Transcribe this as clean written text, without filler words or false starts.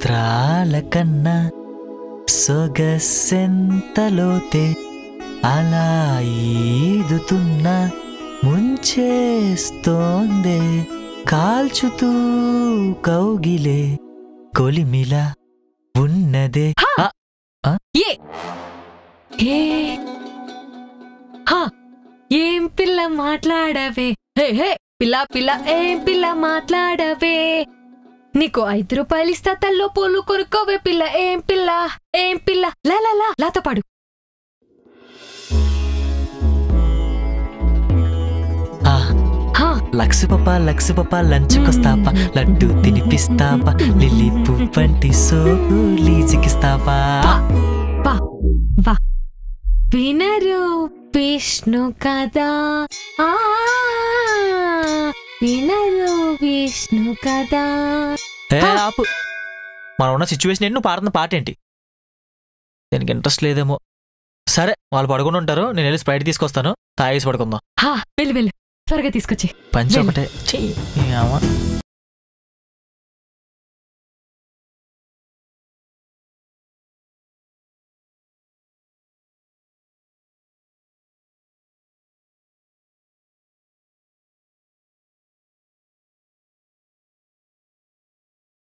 సముద్రాల కన్నా సొగసెంతలోతే అలా ఈదుతున్న ముంచేస్తోందే కాల్చుతూ కౌగిలే కొలిమిలా ఉన్నదే. ఏం పిల్ల మాట్లాడవే, పిల్ల పిల్ల ఏం పిల్ల మాట్లాడవే, నీకు 5 రూపాయలు ఇస్తా తల్లో పూలు కొనుక్కోవే పిల్ల ఏం పిల్ల లాతో పాడు. లక్ష్మప లంచుకొస్తాపా, లడ్డు తినిపిస్తాపా, లిల్లీ పువ్వంటి సోకు లీజికిస్తాపా. వినరు విష్ణు కదా, వినరు విష్ణు కదా. ఆపు, మనం ఉన్న సిచ్యువేషన్ ఏంటి, నువ్వు పాడుతున్న పాట ఏంటి? దీనికి ఇంట్రెస్ట్ లేదేమో. సరే, వాళ్ళు పడుకుని ఉంటారు, నేను వెళ్ళి స్ప్రైట్ తీసుకొస్తాను, తాగేసి పడుకుందాం. వెళ్ళు త్వరగా తీసుకొచ్చి. పంచి ఒకటే చెయ్యి.